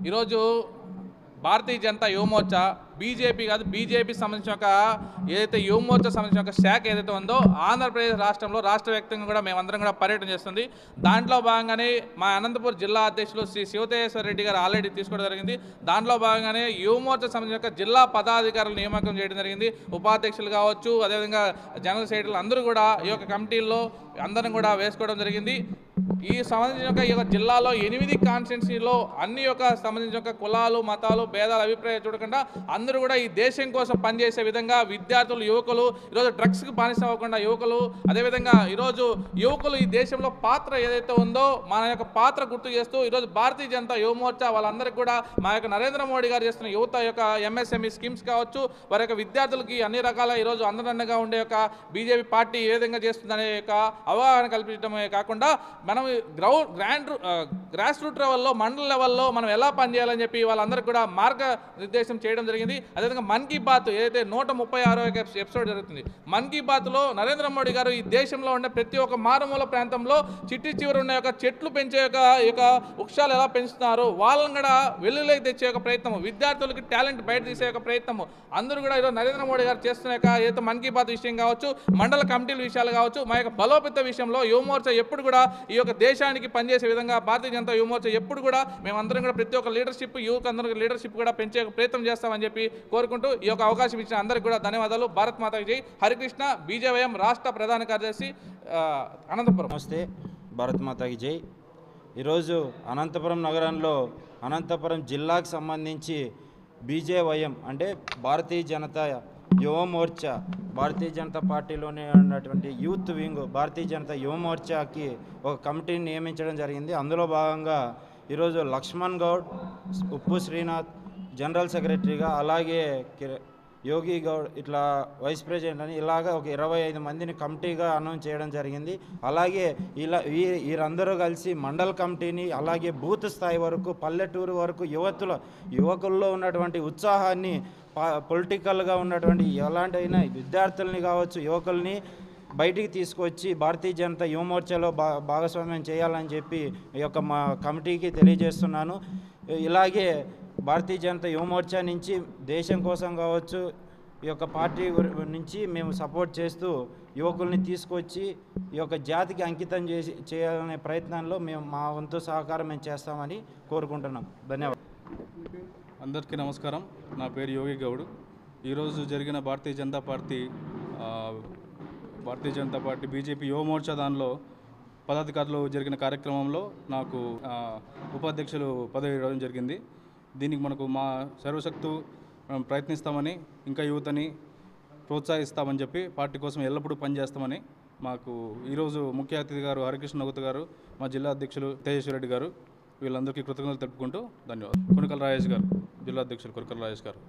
ఈరోజు భారతీయ జనతా యువమోర్చా బీజేపీ కాదు, బీజేపీకి సంబంధించిన ఒక ఏదైతే యువమోర్చా సంబంధించిన ఒక శాఖ ఏదైతే ఉందో ఆంధ్రప్రదేశ్ రాష్ట్రంలో రాష్ట్ర వ్యాప్తంగా కూడా మేమందరం కూడా పర్యటన చేస్తుంది. దాంట్లో భాగంగానే మా అనంతపురం జిల్లా అధ్యక్షులు శ్రీ శివతేశ్వర రెడ్డి గారు ఆల్రెడీ తీసుకోవడం జరిగింది. దాంట్లో భాగంగానే యువమోర్చా సంబంధించిన ఒక జిల్లా పదాధికారులు నియామకం చేయడం జరిగింది. ఉపాధ్యక్షులు కావచ్చు, అదేవిధంగా జనరల్ సెక్రటరీలు అందరూ కూడా ఈ యొక్క కమిటీల్లో అందరం కూడా వేసుకోవడం జరిగింది. ఈ సంబంధించిన ఈ యొక్క జిల్లాలో 8 కాన్స్టిట్యున్సీలో అన్ని యొక్క సంబంధించిన ఒక కులాలు, మతాలు, భేదాలు, అభిప్రాయాలు చూడకుండా అందరూ కూడా ఈ దేశం కోసం పనిచేసే విధంగా విద్యార్థులు, యువకులు ఈరోజు డ్రగ్స్కి బానిస అవ్వకుండా యువకులు, అదేవిధంగా ఈరోజు యువకులు ఈ దేశంలో పాత్ర ఏదైతే ఉందో మన యొక్క పాత్ర గుర్తు చేస్తూ ఈరోజు భారతీయ జనతా యువమోర్చా వాళ్ళందరికీ కూడా మా యొక్క నరేంద్ర మోడీ గారు చేస్తున్న యువత యొక్క ఎంఎస్ఎంఈ స్కీమ్స్ కావచ్చు, వారి యొక్క విద్యార్థులకి అన్ని రకాల ఈరోజు అందరండగా ఉండే యొక్క బీజేపీ పార్టీ ఏ విధంగా చేస్తుందనే యొక్క అవగాహన కల్పించడమే కాకుండా మనం గ్రాస్ రూట్ లెవెల్లో, మండల లెవెల్లో మనం ఎలా పనిచేయాలని చెప్పి వాళ్ళందరికీ కూడా మార్గనిర్దేశం చేయడం జరిగింది. అదేవిధంగా మన్ కీ బాత్ ఏదైతే 136వ ఎపిసోడ్ జరుగుతుంది, మన్ కీ బాత్లో నరేంద్ర మోడీ గారు ఈ దేశంలో ఉండే ప్రతి ఒక్క మారుమూల ప్రాంతంలో చిట్టి చివరి ఉన్న యొక్క చెట్లు పెంచే యొక్క వృక్షాలు ఎలా పెంచుతున్నారు, వాళ్ళని కూడా వెల్లులోకి తెచ్చే యొక్క ప్రయత్నం, విద్యార్థులకి టాలెంట్ బయట తీసే యొక్క ప్రయత్నం అందరూ కూడా ఈరోజు నరేంద్ర మోడీ గారు చేస్తున్న యొక్క ఏదైతే మన్ కీ బాత్ విషయం కావచ్చు, మండల కమిటీల విషయాలు కావచ్చు, మా యొక్క బలోపేత విషయంలో యువమోర్చా ఎప్పుడు కూడా ఈ యొక్క దేశానికి పనిచేసే విధంగా భారతీయ జనతా యువమోర్చా ఎప్పుడు కూడా మేమందరం కూడా ప్రతి ఒక్క లీడర్షిప్, యువకు అందరికీ లీడర్షిప్ కూడా పెంచే ప్రయత్నం చేస్తామని చెప్పి కోరుకుంటూ ఈ యొక్క అవకాశం ఇచ్చిన అందరికీ కూడా ధన్యవాదాలు. భారత్ మాతాకి జై. హరికృష్ణ, బీజేవైఎం రాష్ట్ర ప్రధాన కార్యదర్శి, అనంతపురం. నమస్తే, భారత్ మాతాకి జై. ఈరోజు అనంతపురం నగరంలో అనంతపురం జిల్లాకు సంబంధించి బీజేవైఎం అంటే భారతీయ జనతా యువమోర్చా, భారతీయ జనతా పార్టీలోనే ఉన్నటువంటి యూత్ వింగ్ భారతీయ జనతా యువమోర్చాకి ఒక కమిటీని నియమించడం జరిగింది. అందులో భాగంగా ఈరోజు లక్ష్మణ్ గౌడ్, ఉప్పు శ్రీనాథ్ జనరల్ సెక్రటరీగా, అలాగే యోగి గౌడ్ ఇట్లా వైస్ ప్రెసిడెంట్ అని ఇలాగా ఒక 25 మందిని కమిటీగా అనౌన్స్ చేయడం జరిగింది. అలాగే వీరందరూ కలిసి మండల కమిటీని, అలాగే బూత్ స్థాయి వరకు, పల్లెటూరు వరకు యువకుల్లో ఉన్నటువంటి ఉత్సాహాన్ని, పొలిటికల్గా ఉన్నటువంటి ఎలాంటి విద్యార్థుల్ని కావచ్చు, యువకుల్ని బయటికి తీసుకొచ్చి భారతీయ జనతా యువమోర్చాలో భాగస్వామ్యం చేయాలని చెప్పి ఈ యొక్క మా కమిటీకి తెలియజేస్తున్నాను. ఇలాగే భారతీయ జనతా యువమోర్చా నుంచి దేశం కోసం కావచ్చు, ఈ యొక్క పార్టీ నుంచి మేము సపోర్ట్ చేస్తూ యువకుల్ని తీసుకొచ్చి ఈ యొక్క జాతికి అంకితం చేయాలనే ప్రయత్నంలో మేము మా వంతు సహకారం మేము చేస్తామని కోరుకుంటున్నాం. ధన్యవాదాలు. అందరికీ నమస్కారం. నా పేరు యోగి గౌడ్. ఈరోజు జరిగిన భారతీయ జనతా పార్టీ బీజేపీ యువమోర్చా దానిలో పదాధికారులు జరిగిన కార్యక్రమంలో నాకు ఉపాధ్యక్షులు పదవి ఇవ్వడం జరిగింది. దీనికి మనకు మా సర్వశక్తు ప్రయత్నిస్తామని, ఇంకా యువతని ప్రోత్సహిస్తామని చెప్పి పార్టీ కోసం ఎల్లప్పుడూ పనిచేస్తామని మాకు ఈరోజు ముఖ్య అతిథి గారు హరికృష్ణ నగుత గారు, మా జిల్లా అధ్యక్షులు తేజేశ్వర రెడ్డి గారు, వీళ్ళందరికీ కృతజ్ఞతలు తెలుపుకుంటూ ధన్యవాదాలు. కొనకల రాజేష్ గారు, జిల్లా అధ్యక్షులు కొనకల రాజేష్ గారు.